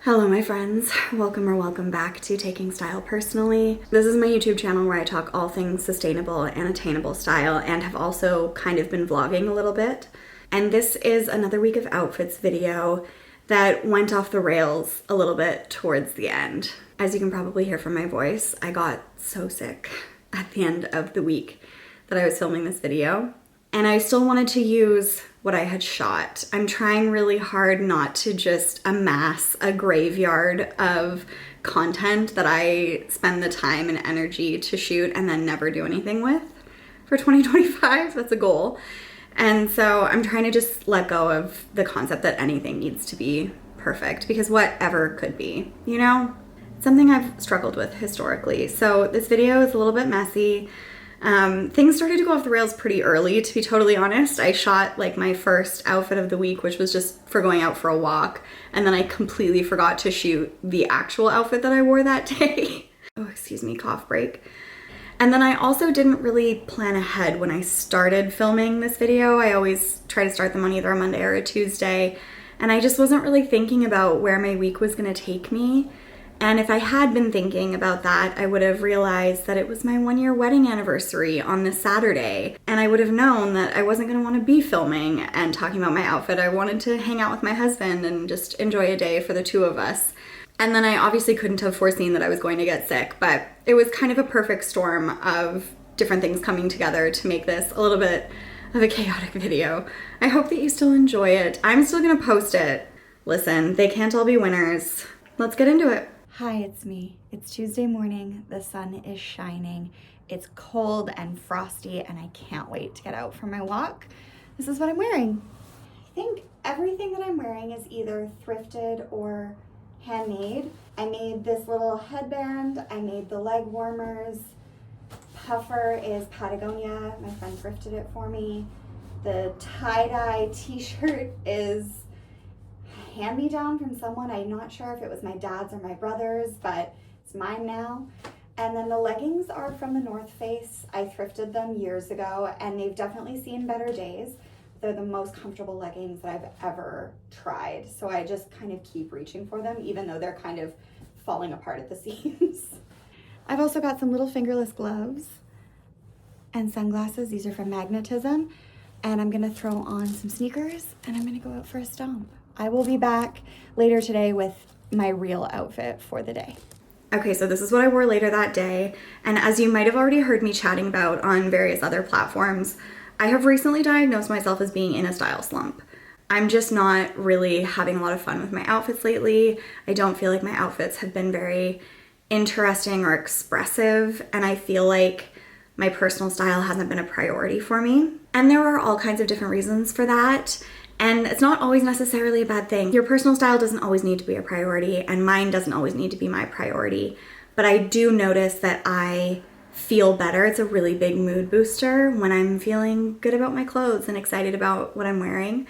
Hello my friends, welcome back to Taking Style Personally. This is my YouTube channel where I talk all things sustainable and attainable style and have also kind of been vlogging a little bit. And this is another week of outfits video that went off the rails a little bit towards the end. As you can probably hear from my voice, I got so sick at the end of the week that I was filming this video. And I still wanted to use what I had shot. I'm trying really hard not to just amass a graveyard of content that I spend the time and energy to shoot and then never do anything with for 2025. That's a goal. And so I'm trying to just let go of the concept that anything needs to be perfect, because whatever could be, you know? It's something I've struggled with historically. So this video is a little bit messy. Things started to go off the rails pretty early, to be totally honest. I shot like my first outfit of the week, which was just for going out for a walk. And then I completely forgot to shoot the actual outfit that I wore that day. Oh, excuse me, cough break. And then I also didn't really plan ahead when I started filming this video. I always try to start them on either a Monday or a Tuesday. And I just wasn't really thinking about where my week was gonna take me. And if I had been thinking about that, I would have realized that it was my 1-year wedding anniversary on this Saturday. And I would have known that I wasn't gonna wanna be filming and talking about my outfit. I wanted to hang out with my husband and just enjoy a day for the two of us. And then I obviously couldn't have foreseen that I was going to get sick, but it was kind of a perfect storm of different things coming together to make this a little bit of a chaotic video. I hope that you still enjoy it. I'm still gonna post it. Listen, they can't all be winners. Let's get into it. Hi, it's me. It's Tuesday morning. The sun is shining. It's cold and frosty and I can't wait to get out for my walk. This is what I'm wearing. I think everything that I'm wearing is either thrifted or handmade. I made this little headband. I made the leg warmers. Puffer is Patagonia. My friend thrifted it for me. The tie-dye t-shirt is hand-me-down from someone. I'm not sure if it was my dad's or my brother's, but it's mine now. And then the leggings are from the North Face. I thrifted them years ago and they've definitely seen better days. They're the most comfortable leggings that I've ever tried. So I just kind of keep reaching for them, even though they're kind of falling apart at the seams. I've also got some little fingerless gloves and sunglasses. These are from Magnetism. And I'm gonna throw on some sneakers and I'm gonna go out for a stomp. I will be back later today with my real outfit for the day. Okay, so this is what I wore later that day. And as you might have already heard me chatting about on various other platforms, I have recently diagnosed myself as being in a style slump. I'm just not really having a lot of fun with my outfits lately. I don't feel like my outfits have been very interesting or expressive, and I feel like my personal style hasn't been a priority for me. And there are all kinds of different reasons for that. And it's not always necessarily a bad thing. Your personal style doesn't always need to be a priority, and mine doesn't always need to be my priority. But I do notice that I feel better. It's a really big mood booster when I'm feeling good about my clothes and excited about what I'm wearing.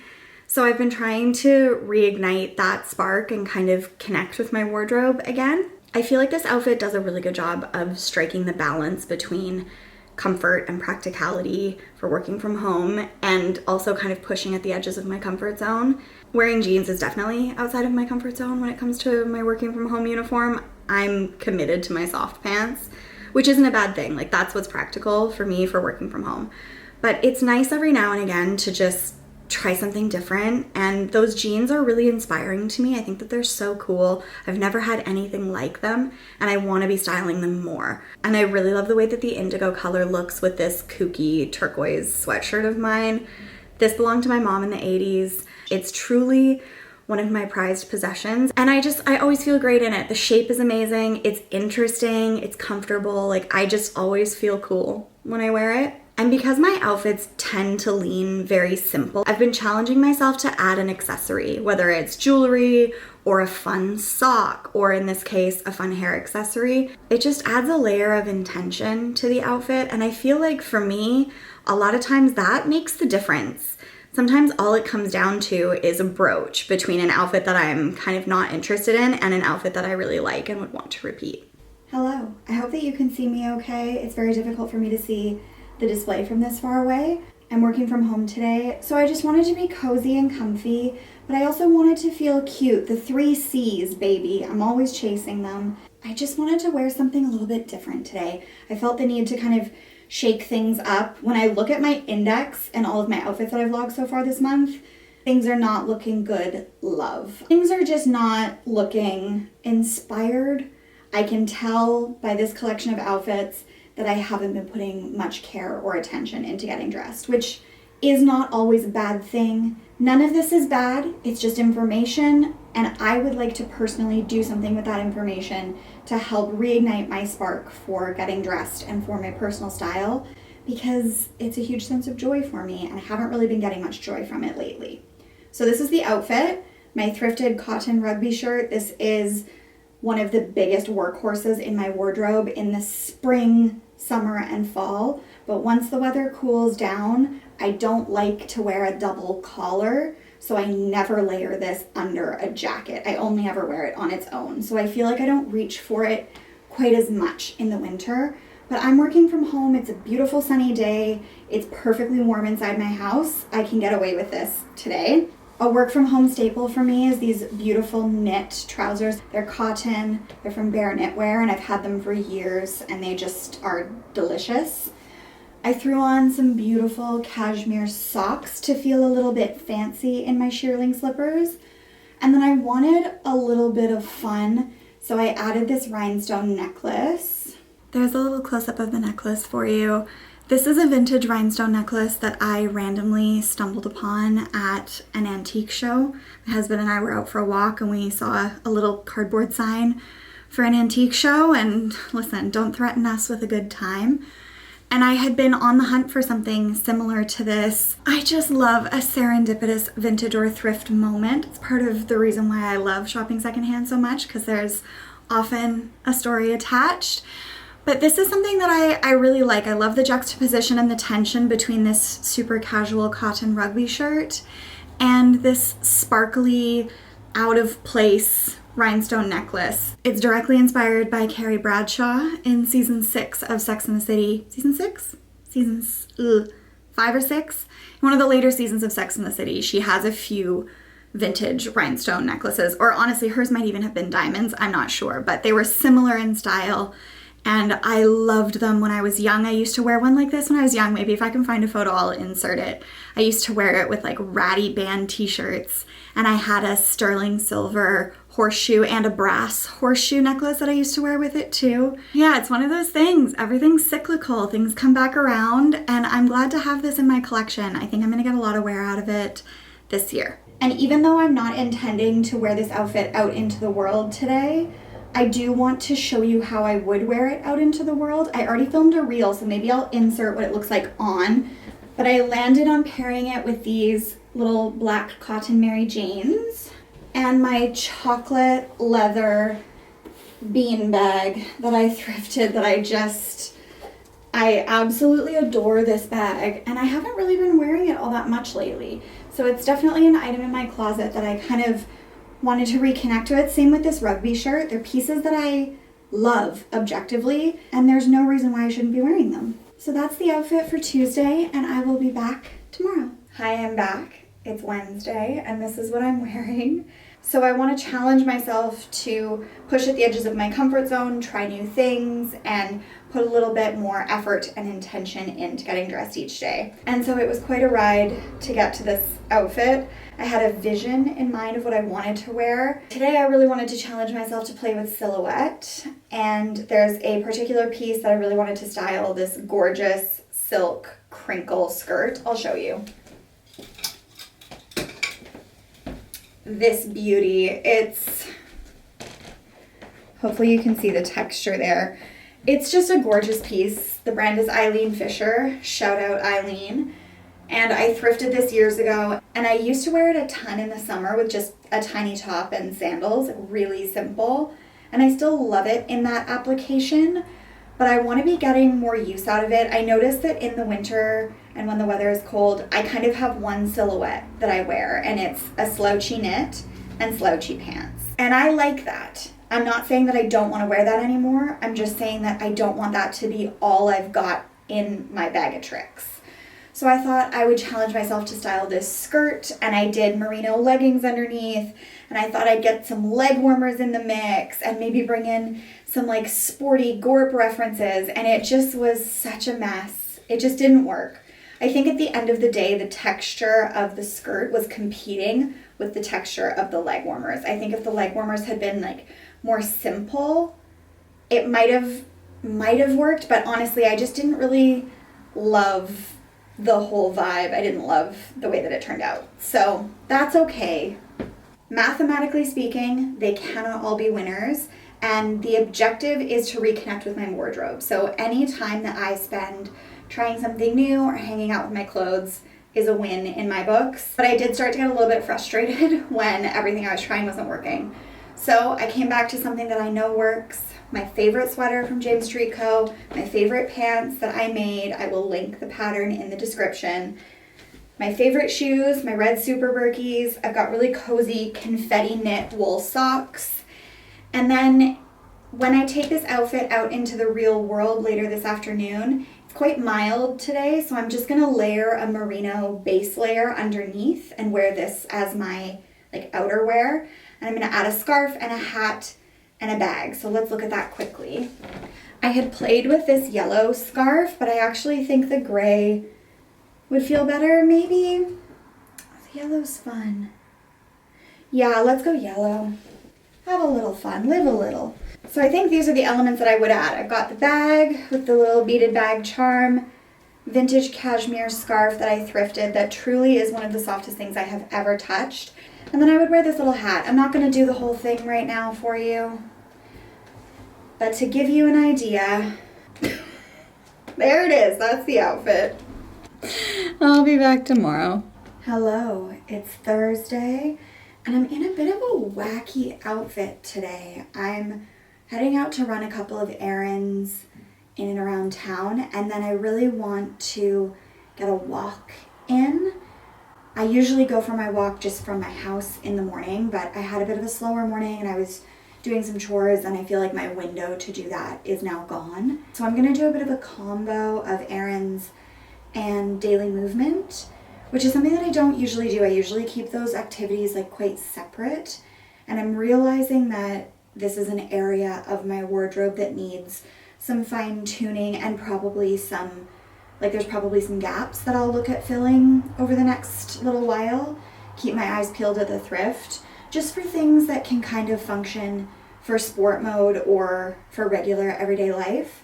So I've been trying to reignite that spark and kind of connect with my wardrobe again. I feel like this outfit does a really good job of striking the balance between comfort and practicality for working from home and also kind of pushing at the edges of my comfort zone. Wearing jeans is definitely outside of my comfort zone when it comes to my working from home uniform. I'm committed to my soft pants, which isn't a bad thing. Like, that's what's practical for me for working from home. But it's nice every now and again to just try something different, and those jeans are really inspiring to me. I think that they're so cool. I've never had anything like them and I want to be styling them more. And I really love the way that the indigo color looks with this kooky turquoise sweatshirt of mine. This belonged to my mom in the 80s. It's truly one of my prized possessions, and I always feel great in it. The shape is amazing, it's interesting, it's comfortable. Like, I just always feel cool when I wear it. And because my outfits tend to lean very simple, I've been challenging myself to add an accessory, whether it's jewelry or a fun sock, or in this case, a fun hair accessory. It just adds a layer of intention to the outfit, and I feel like for me, a lot of times that makes the difference. Sometimes all it comes down to is a brooch between an outfit that I'm kind of not interested in and an outfit that I really like and would want to repeat. Hello, I hope that you can see me okay. It's very difficult for me to see the display from this far away. I'm working from home today, so I just wanted to be cozy and comfy, but I also wanted to feel cute. The 3 C's, baby. I'm always chasing them. I just wanted to wear something a little bit different today. I felt the need to kind of shake things up. When I look at my index and all of my outfits that I've vlogged so far this month, things are not looking good, love. Things are just not looking inspired. I can tell by this collection of outfits that I haven't been putting much care or attention into getting dressed, which is not always a bad thing. None of this is bad, it's just information, and I would like to personally do something with that information to help reignite my spark for getting dressed and for my personal style, because it's a huge sense of joy for me, and I haven't really been getting much joy from it lately. So this is the outfit, my thrifted cotton rugby shirt. This is one of the biggest workhorses in my wardrobe in the spring, summer, and fall. But once the weather cools down, I don't like to wear a double collar, so I never layer this under a jacket. I only ever wear it on its own. So I feel like I don't reach for it quite as much in the winter. But I'm working from home. It's a beautiful sunny day. It's perfectly warm inside my house. I can get away with this today. A work from home staple for me is these beautiful knit trousers. They're cotton, they're from Bare Knitwear, and I've had them for years, and they just are delicious. I threw on some beautiful cashmere socks to feel a little bit fancy in my shearling slippers. And then I wanted a little bit of fun, so I added this rhinestone necklace. There's a little close-up of the necklace for you. This is a vintage rhinestone necklace that I randomly stumbled upon at an antique show. My husband and I were out for a walk and we saw a little cardboard sign for an antique show, and listen, don't threaten us with a good time. And I had been on the hunt for something similar to this. I just love a serendipitous vintage or thrift moment. It's part of the reason why I love shopping secondhand so much, because there's often a story attached. But this is something that I really like. I love the juxtaposition and the tension between this super casual cotton rugby shirt and this sparkly, out of place rhinestone necklace. It's directly inspired by Carrie Bradshaw in season 6 of Sex and the City. Season 6? Seasons 5 or 6? In one of the later seasons of Sex and the City, she has a few vintage rhinestone necklaces, or honestly, hers might even have been diamonds, I'm not sure, but they were similar in style. And I loved them when I was young. I used to wear one like this when I was young. Maybe if I can find a photo, I'll insert it. I used to wear it with like ratty band t-shirts. And I had a sterling silver horseshoe and a brass horseshoe necklace that I used to wear with it too. Yeah, it's one of those things. Everything's cyclical. Things come back around. And I'm glad to have this in my collection. I think I'm going to get a lot of wear out of it this year. And even though I'm not intending to wear this outfit out into the world today, I do want to show you how I would wear it out into the world. I already filmed a reel, so maybe I'll insert what it looks like on, but I landed on pairing it with these little black cotton Mary Janes and my chocolate leather bean bag that I thrifted that I absolutely adore this bag, and I haven't really been wearing it all that much lately. So it's definitely an item in my closet that I kind of wanted to reconnect with. Same with this rugby shirt. They're pieces that I love objectively, and there's no reason why I shouldn't be wearing them. So that's the outfit for Tuesday, and I will be back tomorrow. Hi, I'm back. It's Wednesday, and this is what I'm wearing. So I want to challenge myself to push at the edges of my comfort zone, try new things, and put a little bit more effort and intention into getting dressed each day. And so it was quite a ride to get to this outfit. I had a vision in mind of what I wanted to wear. Today I really wanted to challenge myself to play with silhouette, and there's a particular piece that I really wanted to style, this gorgeous silk crinkle skirt. I'll show you. This beauty, hopefully you can see the texture there. It's just a gorgeous piece. The brand is Eileen Fisher, shout out Eileen. And I thrifted this years ago, and I used to wear it a ton in the summer with just a tiny top and sandals, really simple. And I still love it in that application, but I want to be getting more use out of it. I noticed that in the winter and when the weather is cold, I kind of have one silhouette that I wear, and it's a slouchy knit and slouchy pants. And I like that. I'm not saying that I don't want to wear that anymore. I'm just saying that I don't want that to be all I've got in my bag of tricks. So I thought I would challenge myself to style this skirt, and I did merino leggings underneath, and I thought I'd get some leg warmers in the mix and maybe bring in some like sporty gorp references, and it just was such a mess. It just didn't work. I think at the end of the day, the texture of the skirt was competing with the texture of the leg warmers. I think if the leg warmers had been like more simple, it might have worked, but honestly, I just didn't really love the whole vibe. I didn't love the way that it turned out. So that's okay. Mathematically speaking, they cannot all be winners, and the objective is to reconnect with my wardrobe. So any time that I spend trying something new or hanging out with my clothes is a win in my books. But I did start to get a little bit frustrated when everything I was trying wasn't working. So I came back to something that I know works. My favorite sweater from James Street Co., my favorite pants that I made. I will link the pattern in the description. My favorite shoes, my red Super Berkeys. I've got really cozy confetti knit wool socks. And then when I take this outfit out into the real world later this afternoon, it's quite mild today, so I'm just gonna layer a merino base layer underneath and wear this as my like outerwear. And I'm gonna add a scarf and a hat and a bag. So let's look at that quickly. I had played with this yellow scarf, but I actually think the gray would feel better, maybe. The yellow's fun. Yeah, let's go yellow. Have a little fun, live a little. So I think these are the elements that I would add. I've got the bag with the little beaded bag charm, vintage cashmere scarf that I thrifted that truly is one of the softest things I have ever touched. And then I would wear this little hat. I'm not gonna do the whole thing right now for you, but to give you an idea, there it is, that's the outfit. I'll be back tomorrow. Hello, it's Thursday, and I'm in a bit of a wacky outfit today. I'm heading out to run a couple of errands in and around town, and then I really want to get a walk in. I usually go for my walk just from my house in the morning, but I had a bit of a slower morning and I was doing some chores, and I feel like my window to do that is now gone. So I'm gonna do a bit of a combo of errands and daily movement, which is something that I don't usually do. I usually keep those activities like quite separate, and I'm realizing that this is an area of my wardrobe that needs some fine tuning and probably some there's probably some gaps that I'll look at filling over the next little while. Keep my eyes peeled at the thrift, just for things that can kind of function for sport mode or for regular everyday life.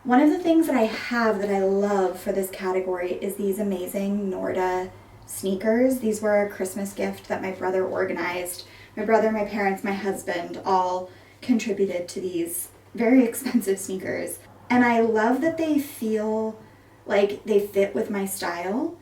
One of the things that I have that I love for this category is these amazing Norda sneakers. These were a Christmas gift that my brother organized. My brother, my parents, my husband all contributed to these very expensive sneakers. And I love that they feel like they fit with my style,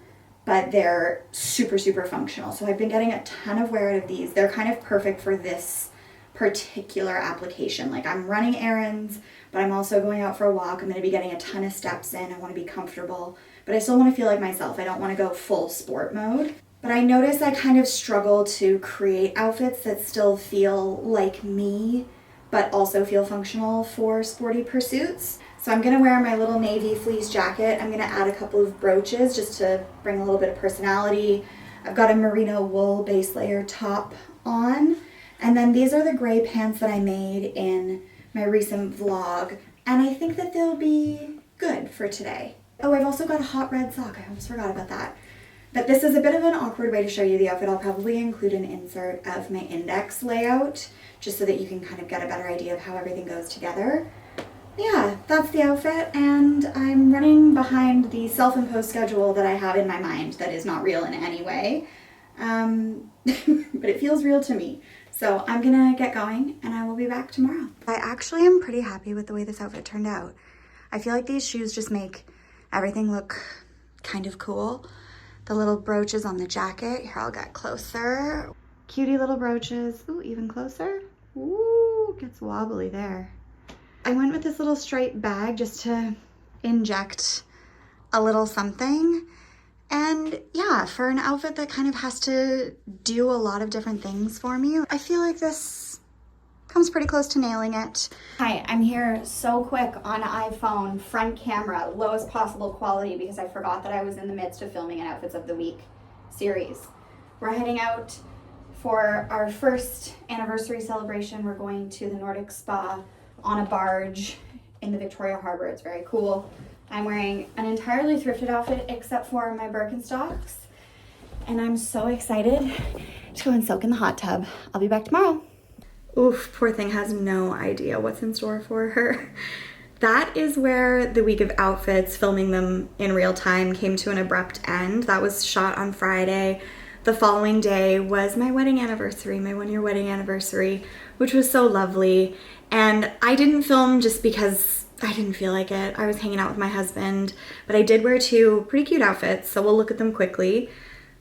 but they're super, super functional. So I've been getting a ton of wear out of these. They're kind of perfect for this particular application. Like, I'm running errands, but I'm also going out for a walk. I'm gonna be getting a ton of steps in. I wanna be comfortable, but I still wanna feel like myself. I don't wanna go full sport mode. But I notice I kind of struggle to create outfits that still feel like me, but also feel functional for sporty pursuits. So I'm gonna wear my little navy fleece jacket. I'm gonna add a couple of brooches just to bring a little bit of personality. I've got a merino wool base layer top on. And then these are the gray pants that I made in my recent vlog. And I think that they'll be good for today. Oh, I've also got a hot red sock. I almost forgot about that. But this is a bit of an awkward way to show you the outfit. I'll probably include an insert of my index layout just so that you can kind of get a better idea of how everything goes together. Yeah, that's the outfit, and I'm running behind the self-imposed schedule that I have in my mind that is not real in any way, but it feels real to me. So I'm gonna get going, and I will be back tomorrow. I actually am pretty happy with the way this outfit turned out. I feel like these shoes just make everything look kind of cool. The little brooches on the jacket, here, I'll get closer. Cutie little brooches, ooh, even closer. Ooh, gets wobbly there. I went with this little striped bag just to inject a little something. And yeah, for an outfit that kind of has to do a lot of different things for me, I feel like this Comes pretty close to nailing it. Hi, I'm here so quick on iPhone, front camera, lowest possible quality because I forgot that I was in the midst of filming an Outfits of the Week series. We're heading out for our first anniversary celebration. We're going to the Nordic Spa on a barge in the Victoria Harbour. It's very cool. I'm wearing an entirely thrifted outfit except for my Birkenstocks. And I'm so excited to go and soak in the hot tub. I'll be back tomorrow. Oof, poor thing has no idea what's in store for her. That is where the week of outfits, filming them in real time, came to an abrupt end. That was shot on Friday. The following day was my wedding anniversary, my 1-year wedding anniversary, which was so lovely. And I didn't film just because I didn't feel like it. I was hanging out with my husband, but I did wear 2 pretty cute outfits, so we'll look at them quickly.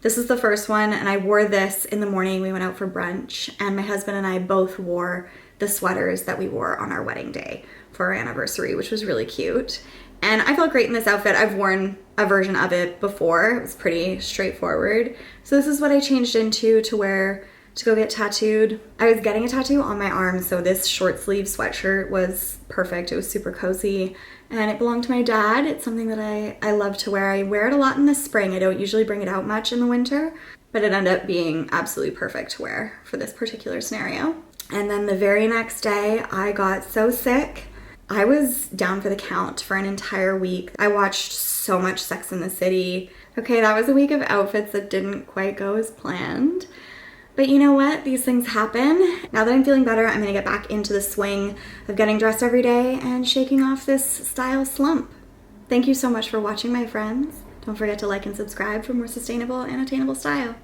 This is the first one, and I wore this in the morning. We went out for brunch, and my husband and I both wore the sweaters that we wore on our wedding day for our anniversary, which was really cute. And I felt great in this outfit. I've worn a version of it before. It was pretty straightforward. So this is what I changed into to wear to go get tattooed. I was getting a tattoo on my arm, so this short sleeve sweatshirt was perfect. It was super cozy, and it belonged to my dad. It's something that I love to wear. I wear it a lot in the spring. I don't usually bring it out much in the winter, but it ended up being absolutely perfect to wear for this particular scenario. And then the very next day, I got so sick. I was down for the count for an entire week. I watched so much Sex and the City. Okay, that was a week of outfits that didn't quite go as planned. But you know what? These things happen. Now that I'm feeling better, I'm gonna get back into the swing of getting dressed every day and shaking off this style slump. Thank you so much for watching, my friends. Don't forget to like and subscribe for more sustainable and attainable style.